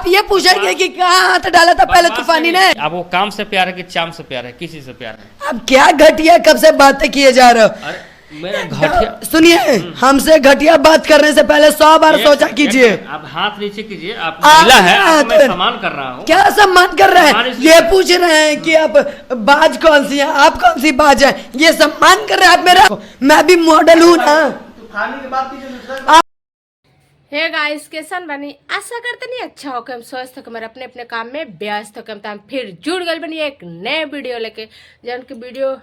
ये पूछेंगे कि कहाँ हाथ डाला था पहले तूफानी ने। आपको काम से प्यार है कि चाम से प्यार है, किसी से प्यार है? अब क्या घटिया कब से बातें किए जा रहे हो? अरे मेरा घटिया सुनिए, हमसे घटिया बात करने से पहले 100 बार सोचा कीजिए। आप हाथ नीचे कीजिए, आप महिला है, आपको मैं सम्मान कर रहा हूँ। क्या सम्मान कर रहे हैं? ये पूछ रहे हैं कि आप बाज कौन सी है, आप कौन सी बाज है, ये सम्मान कर रहे हैं आप मेरा? मैं भी मॉडल हूँ ना। हे गाइस, कैसन बनी? आशा करते नहीं अच्छा हो कि हम स्वस्थ होकर अपने अपने काम में व्यस्त होकर हम फिर जुड़ गए बनी एक नए वीडियो लेके। जौन की वीडियो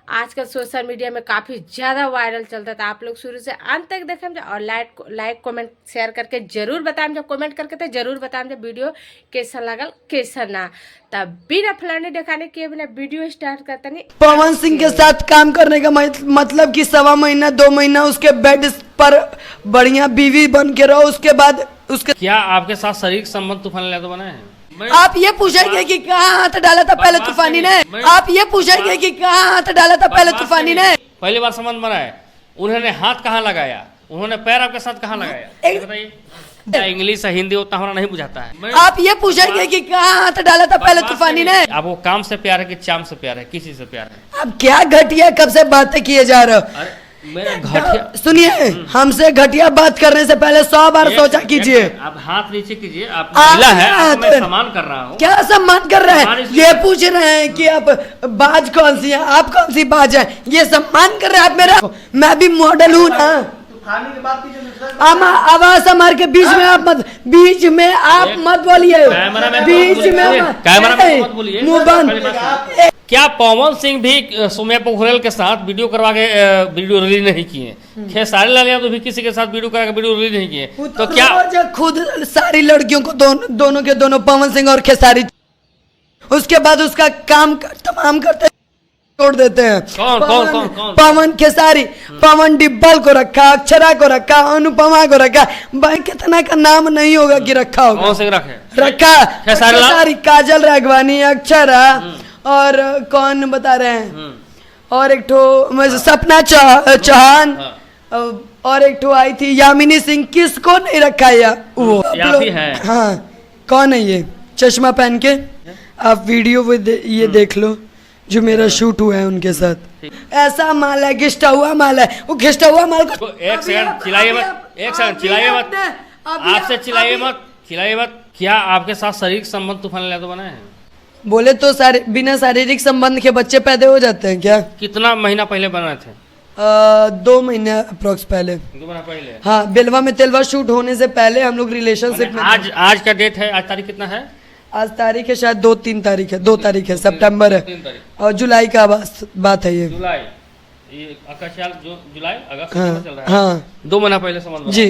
आजकल सोशल मीडिया में काफ़ी ज़्यादा वायरल चलता था। आप लोग शुरू से अंत तक देखें और लाइक कमेंट शेयर करके जरूर बताएं, जब कमेंट करके तो जरूर बताएं जब वीडियो कैसा लगल कैसा ना। तब बिना फलाने दिखाने के बिना वीडियो स्टार्ट करता नहीं। पवन सिंह के साथ काम करने का मतलब कि 1.25 महीना 2 महीना उसके बेड पर बढ़िया बीवी बन के रहो, उसके बाद उसके क्या आपके साथ शारीरिक संबंध तूफान यादव बनाए हैं? आप ये पूछेंगे कि कहाँ हाथ डाला था पहले तूफानी ने। आप ये पूछेंगे कि कहाँ हाथ डाला था पहले तूफानी ने। पहली बार संबंध बनाए, उन्होंने हाथ कहाँ लगाया, उन्होंने पैर आपके साथ कहाँ लगाया, ये बताइए। इंग्लिश हिंदी उतना हमारा नहीं बुझाता है। आप ये पूछेंगे कि कहाँ हाथ डाला था पहले तूफानी ने। आपको काम से प्यार है कि चाम से प्यार है, किसी से प्यार है? अब क्या घटिया कब से बातें किए जा रहे हो? अरे मेरा घटिया सुनिए, हमसे घटिया बात करने से पहले 100 बार सोचा कीजिए। आप हाथ नीचे कीजिए, आप महिला है, आपको मैं सम्मान कर रहा हूँ। क्या सम्मान कर रहे हैं? ये पूछ रहे हैं कि आप बाज कौन सी है, आप कौन सी बाज है, ये सम्मान कर रहे हैं आप मेरा? मैं भी मॉडल हूँ ना। आवाज हमारे के बीच में आप मत बोलिए, बीच में मत बोलिए। मुंह बंद। क्या पवन सिंह भी सोम्या पोखरेल के साथ वीडियो करवा के वीडियो रिलीज नहीं किए? खेसारी लाल यादव भी किसी के साथ वीडियो करा के वीडियो रिलीज नहीं किए? तो क्या खुद सारी लड़कियों को दोनों के दोनों पवन सिंह और खेसारी, उसके बाद उसका काम तमाम करते छोड़ देते हैं। कौन? पवन खेसारी, पवन डिब्बल को रखा, अक्षरा को रखा, अनुपमा को रखा, भाई कितना का नाम नहीं होगा कि रखा होगा। कौन से रखा खेसारी, काजल राघवानी, अक्षरा और कौन बता रहे हैं, और एक ठो सपना चौहान, और एक ठो आई थी यामिनी सिंह। किसको नहीं रखा है वो? है। हाँ, कौन है ये चश्मा पहन के? आप वीडियो ये देख लो जो मेरा शूट हुआ है उनके साथ। ऐसा माल है, घिस्टा हुआ माल है, वो घिस्टा हुआ माल को एक सेकंड चिल्लाइए मत, एक सेकंड चिल्लाइए मत, आपसे चिल्लाइए मत। क्या आपके साथ शारीरिक संबंध तूफान यादव बनाए हैं? बोले तो बिना शारीरिक संबंध के बच्चे पैदा हो जाते हैं क्या? कितना महीना पहले बनाए थे? 2 महीने अप्रोक्स पहले। 2 महीना पहले? हाँ, बेलवा में तेलवा शूट होने से पहले हम लोग रिलेशनशिप में। आज का डेट है, आज तारीख कितना है? आज तारीख है शायद 2-3 तारीख है, 2 तारीख है, सितंबर है, और जुलाई का बात है ये। जुलाई, ये जुलाई अगस्त चल रहा है। हाँ, 2 महीना पहले संबंध जी।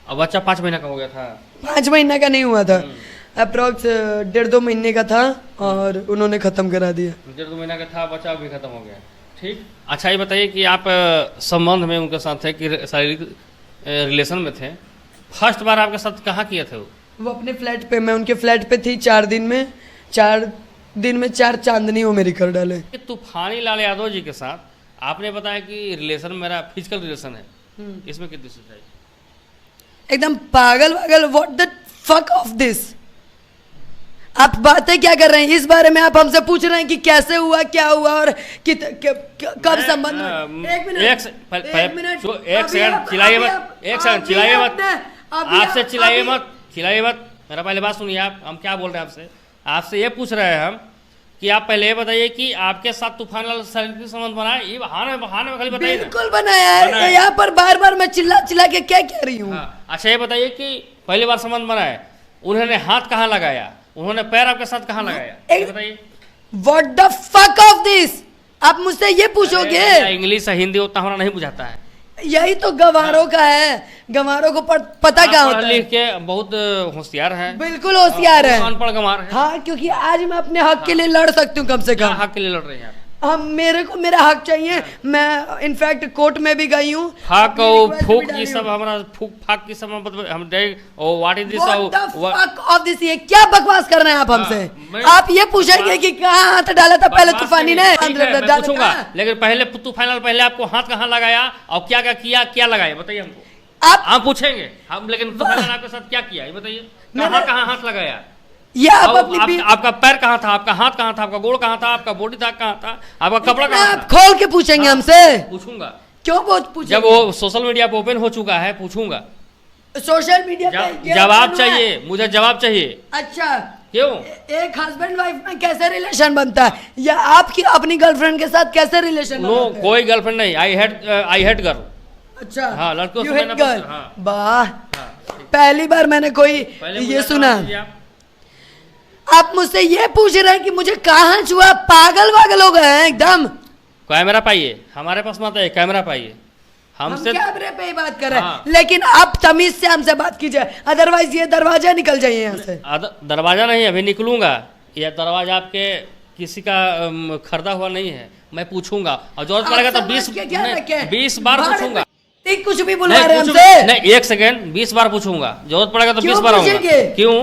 अब बच्चा 5 महीना का हो गया था? 5 महीना का नहीं हुआ था, अप्रोक्स 1.5-2 महीने का था, और उन्होंने खत्म करा दिया। 1.5-2 महीना का था, बच्चा भी खत्म हो गया। ठीक, अच्छा ये बताइए कि आप संबंध में उनके साथ थे कि शारीरिक रिलेशन में थे? फर्स्ट बार आपके साथ कहाँ किए थे? वो अपने फ्लैट पे, मैं उनके फ्लैट पे थी। 4 दिन में 4 चांदनी वो मेरी कर डाले। तूफानी लाल यादव जी के साथ आपने बताया कि रिलेशन मेरा फिजिकल रिलेशन है, इसमें कितनी सच्चाई? एकदम पागल what the fuck off this. आप बातें क्या कर रहे हैं? इस बारे में आप हमसे पूछ रहे हैं कि कैसे हुआ, क्या हुआ, और कब संबंध? एक सेकंड चिल्लाइए मत, आपसे चिल्लाइए मत। मेरा पहले बात सुनिए। आप, हम क्या बोल रहे हैं आपसे ये पूछ रहे हैं हम कि आप पहले ये बताइए कि आपके साथ तूफान लाल शारीरिक संबंध बनाया? ये बहाने में खाली बताइए। बिल्कुल बनाया है। यहाँ पर बार मैं चिल्ला के क्या कह रही हूँ? अच्छा ये बताइए कि पहली बार संबंध बनाए, उन्होंने हाथ कहाँ लगाया, उन्होंने पैर आपके साथ कहाँ लगाया, ये बताइए। What the fuck off this? आप मुझसे ये पूछोगे? इंग्लिश हिंदी उतना हमारा नहीं बुझाता है। यही तो गंवारों का है, गंवारों को पता क्या होता है? लिख के बहुत होशियार है। बिल्कुल होशियार है, अनपढ़ गंवार है। हाँ, क्योंकि आज मैं अपने हक के लिए लड़ सकती हूँ। कम से कम हक के लिए लड़ रही हैं? मेरे को मेरा हक चाहिए। मैं इनफैक्ट कोर्ट में भी गई हूँ। हक फूक ये सब हमारा फूक फाक की सब हम व्हाट इज दिस ये क्या बकवास कर रहे हैं आप हमसे? आप ये पूछेंगे कि कहाँ हाथ डाला था पहले तूफानी ने? पूछूंगा, लेकिन पहले तूफान पहले आपको हाथ कहाँ लगाया और क्या क्या किया, क्या लगाया बताइए हमको। आप पूछेंगे हम, लेकिन तूफान आपके साथ क्या किया ये बताइए। कहाँ हाथ लगाया? ये आप अपनी आपका पैर कहाँ था, आपका हाथ कहाँ था, आपका गोड़ कहाँ था, आपका बॉडी था कहाँ था, आपका कपड़ा कहाँ आप था? खोल के पूछेंगे हमसे? पूछूंगा। क्यों पूछेंगे? जब वो सोशल मीडिया पे ओपन हो चुका है पूछूंगा। सोशल मीडिया पे जवाब चाहिए, मुझे जवाब चाहिए। अच्छा, क्यों? एक हस्बैंड वाइफ में कैसे रिलेशन बनता है, या आपकी अपनी गर्लफ्रेंड के साथ कैसे रिलेशन? नो, कोई गर्लफ्रेंड नहीं। I hate girl. अच्छा, हाँ, लड़कों से You hate मैंने girl? हाँ। वाह, पहली बार मैंने कोई ये सुना। आप मुझसे ये पूछ रहे हैं कि मुझे कहाँ छुआ? पागल वागल हो गए हैं एकदम। कैमरा पाइए, हमारे पास मत है, कैमरा पाइए। हम हमसे कैमरे पे ही बात कर रहे हैं। हाँ। लेकिन आप तमीज से हमसे बात कीजिए, अदरवाइज ये दरवाजा निकल जाइए यहाँ से। दरवाजा नहीं, अभी निकलूंगा। यह दरवाजा आपके किसी का खरीदा हुआ नहीं है। मैं पूछूंगा और जरूरत पड़ेगा तो 20 बार पूछूंगा। कुछ भी बुला रहे हैं हमसे? नहीं, 1 सेकंड, 20 बार पूछूंगा। जरूरत पड़ेगा तो 20 बार होगा। क्यों?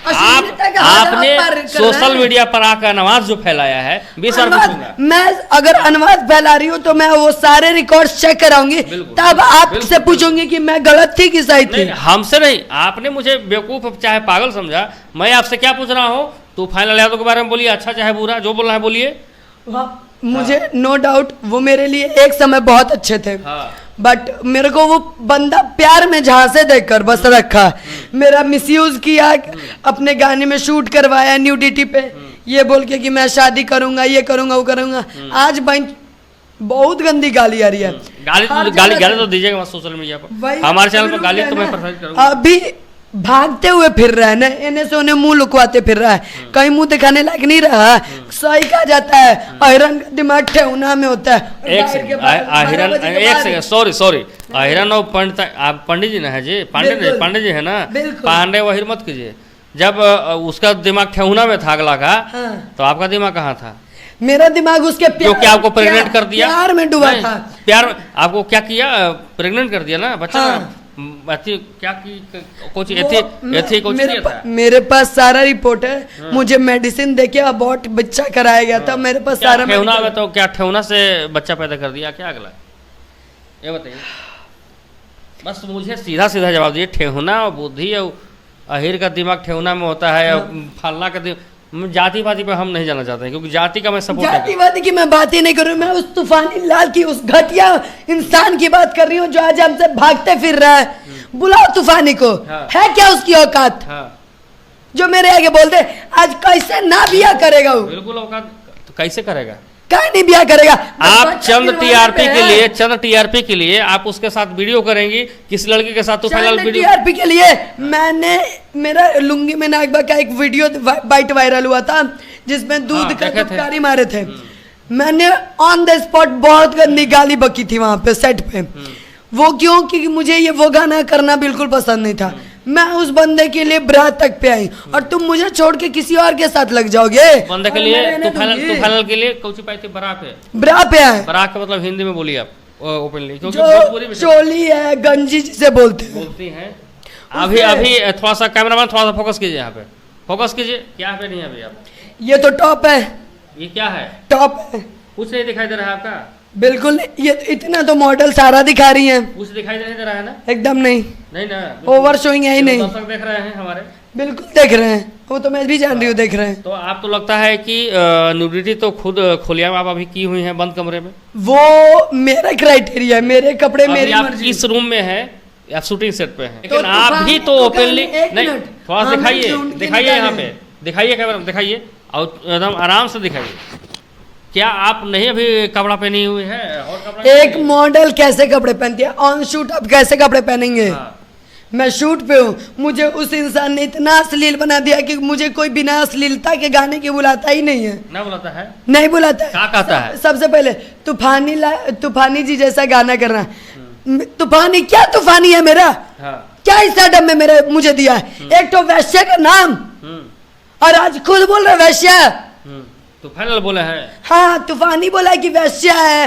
आपने सोशल मीडिया पर आकर नमाज जो फैलाया है, 20 बार पूछूंगा। मैं अगर अनुवाद फैला रही हूँ तो मैं वो सारे रिकॉर्ड चेक कराऊंगी, तब आपसे पूछूंगी कि मैं गलत थी कि सही थी। हमसे नहीं, आपने मुझे बेवकूफ चाहे पागल समझा। मैं आपसे क्या पूछ रहा हूँ? तूफान यादव के बारे में बोलिए, अच्छा चाहे बुरा, जो बोलना है बोलिए। मुझे नो डाउट वो मेरे लिए एक समय बहुत अच्छे थे, बट मेरे को वो बंदा प्यार में झांसे देकर बस रखा, मेरा मिसयूज किया, अपने गाने में शूट करवाया न्यूडिटी पे, ये बोल के कि मैं शादी करूंगा, ये करूंगा, वो करूंगा। आज बहुत गंदी गाली आ रही है। गाली तो दीजिएगा सोशल मीडिया पर, हमारे चैनल पर गाली तो मैं प्रेफर करूंगा। अभी भागते हुए फिर रहा है ना, इन्हें से उन्हें मुंह लुकवाते फिर रहा है, कहीं मुंह दिखाने लायक नहीं रहा। सही कहा जाता है, अहिरन का दिमाग ठेहुना में होता है। एक सेकंड, सॉरी, अहिरन और पंडित, आप पंडित जी ना है जी, पांडे जी है ना, पांडे वही मत कीजिए। जब उसका दिमाग ठेहुना में था अगला का, तो आपका दिमाग कहाँ था? मेरा दिमाग उसके प्यार, जो कि आपको प्रेग्नेंट कर दिया, प्यार में डूबा था। प्यार आपको क्या किया? प्रेग्नेंट कर दिया ना बच्चा। क्या की मेरे पास सारा रिपोर्ट है। मुझे मेडिसिन देके अबॉर्ट बच्चा कराया गया था। मेरे पास सारा ठेहुना में, तो क्या ठेहुना से बच्चा पैदा कर दिया क्या अगला? ये बताइए, बस मुझे सीधा सीधा जवाब दीजिए। ठेहुना और बुद्धि और अहिर का दिमाग ठेहुना में होता है, और फलना का दिमाग। जाति वादी पे हम नहीं जाना चाहते हैं, क्योंकि जाति का मैं सपोर्ट, जातिवादी की मैं बात ही नहीं कर रही हूँ। मैं उस तूफानी लाल की, उस घटिया इंसान की बात कर रही हूँ जो आज हमसे भागते फिर रहा है। बुलाओ तूफानी को। है क्या उसकी औकात? जो मेरे आगे बोलते आज कैसे ना बिया करेगा वो? बिल्कुल औकात, तो कैसे करेगा? क्या नहीं बिया करेगा? आप चंद टीआरपी के लिए आप उसके साथ वीडियो करेंगी, किस लड़की के साथ टीआरपी के लिए? मैंने मेरा लुंगी में नागबा का एक वीडियो बाइट वायरल हुआ था, जिसमें दूध का गुटकारी मारे थे। मैंने ऑन द स्पॉट बहुत गंदी गाली बकी थी वहां पे सेट पे। वो क्यों? क्योंकि मुझे ये वो गाना करना बिल्कुल पसंद नहीं था। मैं उस बंदे के लिए बरात तक पे आई, और तुम मुझे छोड़ के किसी और के साथ लग जाओगे। बंदे के लिए तूफान के लिए कौची पाई थी? बरा पे आए। बरा का मतलब हिंदी में बोलिए आप ओपनली, क्योंकि चोली है, गंजी जिसे बोलती हैं। अभी थोड़ा सा कैमरामैन, थोड़ा सा फोकस कीजिए, यहाँ पे फोकस कीजिए। क्या पे नहीं अभी आप? ये तो टॉप है। ये क्या है? टॉप है। कुछ नहीं दिखाई दे रहा है आपका? बिल्कुल, ये इतना तो मॉडल सारा दिखा रही हैं। कुछ दिखाई नहीं दे रहा है ना? एकदम नहीं ना, ओवर शोइंग है ही नहीं। दर्शक देख रहे हैं हमारे, बिल्कुल देख रहे हैं, वो तो मैं भी जान रही हूँ, देख रहे हैं। तो आप तो लगता है कि न्यूडिटी तो खुद खुलिया आप अभी की हुई हैं बंद कमरे में? वो मेरा क्राइटेरिया, मेरे कपड़े मेरी मर्जी। किस रूम में है? आप शूटिंग सेट पे हैं, लेकिन आप भी तो ओपनली नहीं। थोड़ा दिखाइए यहाँ पे, दिखाइए कैमरा, दिखाइए और एकदम आराम से दिखाइए। क्या आप नहीं अभी कपड़ा पहनी हुई है? और कपड़ा एक मॉडल कैसे कपड़े पहनती है? ऑन शूट आप कैसे कपड़े पहनेंगे? मैं शूट पे हूँ, मुझे उस इंसान ने इतना अश्लील बना दिया कि मुझे कोई बिना अश्लीलता के गाने की बुलाता ही नहीं है। ना बुलाता है? नहीं बुलाता है। क्या कहता है? सबसे पहले तूफानी जी जैसा गाना करना। तूफानी क्या? तूफानी है मेरा? क्या इस एडम में मेरे मुझे दिया है? एक तो वैश्य का नाम, और आज खुद बोल रहे वैश्य। तूफान बोला है? हाँ, तूफानी बोला कि वैश्य है,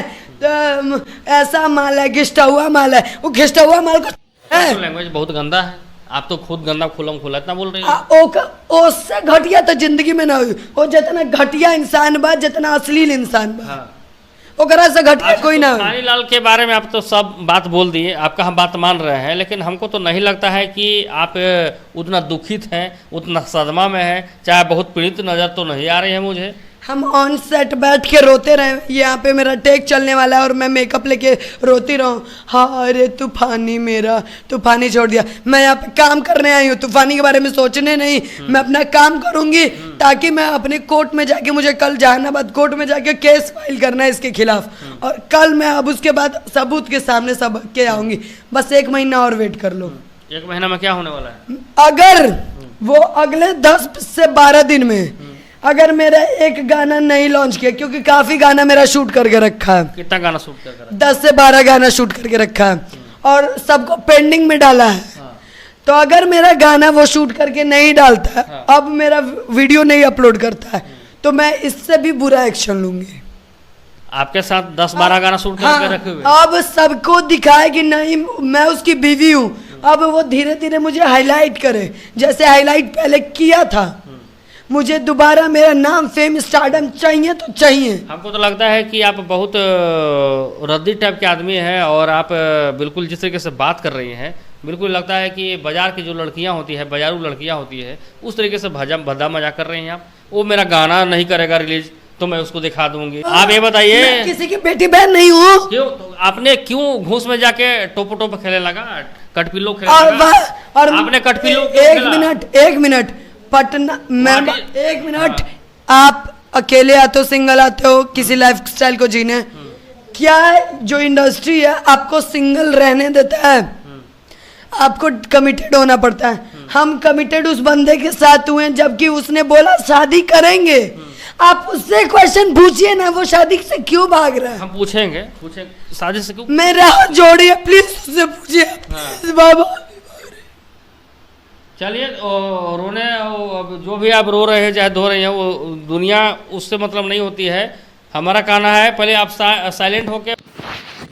ऐसा माल है, घिस्टा हुआ माल है। वो घिस्टा हुआ माल को लैंग्वेज बहुत गंदा है। आप तो खुद गंदा खुला इतना बोल रही हैं। उससे घटिया तो जिंदगी में ना हुई। वो जितना घटिया इंसान बा, जितना अश्लील इंसान बा, ओकरा से घट के कोई ना। नानी लाल के बारे में आप तो सब बात बोल दिए, आपका हम बात मान रहे हैं, लेकिन हमको तो नहीं लगता है कि आप उतना दुखित हैं, उतना सदमा में हैं, चाहे बहुत पीड़ित नज़र तो नहीं आ रही है मुझे। हम ऑन सेट बैठ के रोते रहे, यहाँ पे मेरा टेक चलने वाला है और मैं मेकअप लेके रोती रहूँ, हाँ अरे तूफानी मेरा तूफानी छोड़ दिया। मैं यहाँ पे काम करने आई हूँ, तूफानी के बारे में सोचने नहीं। मैं अपना काम करूँगी ताकि मैं अपने कोर्ट में जाके, मुझे कल जहानाबाद कोर्ट में जाके केस फाइल करना है इसके खिलाफ, और कल मैं अब उसके बाद सबूत के सामने सब के आऊँगी। बस 1 महीना और वेट कर लो। 1 महीना में क्या होने वाला है? अगर वो अगले 10 से 12 दिन में अगर मेरा एक गाना नहीं लॉन्च किया, क्योंकि काफी गाना मेरा शूट करके रखा है। कितना गाना शूट कर? 10 से 12 गाना शूट करके रखा है और सबको पेंडिंग में डाला है। तो अगर मेरा गाना वो शूट करके नहीं डालता है, अब मेरा वीडियो नहीं अपलोड करता है, तो मैं इससे भी बुरा एक्शन लूंगी। आपके साथ 10-12 गाना शूट करके रखे हुए? अब सबको दिखाए कि नहीं मैं उसकी बीवी हूँ। अब वो धीरे धीरे मुझे हाईलाइट करे, जैसे हाईलाइट पहले किया था। मुझे दोबारा मेरा नाम, फेम, स्टारडम चाहिए तो चाहिए। हमको तो लगता है कि आप बहुत रद्दी टाइप के आदमी हैं, और आप बिल्कुल जिस तरीके से बात कर रही हैं, बिल्कुल लगता है कि बाजार की जो लड़कियां होती है, बाजारू लड़कियां होती है, उस तरीके से भद्दा मजाक कर रही हैं आप। वो मेरा गाना नहीं करेगा रिलीज तो मैं उसको दिखा दूंगी। आप ये बताइए, मैं किसी की बेटी बहन नहीं हूँ। क्यों तो आपने क्यों घूस में जाके टोपो खेलने लगा, कटपिल्लो खेलने लगा? और आपने कटपिल्लो एक मिनट पटना मैं 1 मिनट, आप अकेले आते हो, सिंगल आते हो किसी लाइफ स्टाइल को जीने? क्या जो इंडस्ट्री है आपको सिंगल रहने देता है? आपको कमिटेड होना पड़ता है। हम कमिटेड उस बंदे के साथ हुए जबकि उसने बोला शादी करेंगे। आप उससे क्वेश्चन पूछिए ना, वो शादी से क्यों भाग रहा है? हम पूछेंगे शादी से क्यों? मेरा हाथ जोड़िए प्लीज, उससे पूछिए बाबा। चलिए रोने, अब जो भी आप रो रहे हैं चाहे धो रहे हैं, वो दुनिया उससे मतलब नहीं होती है। हमारा कहना है पहले आप साइलेंट होके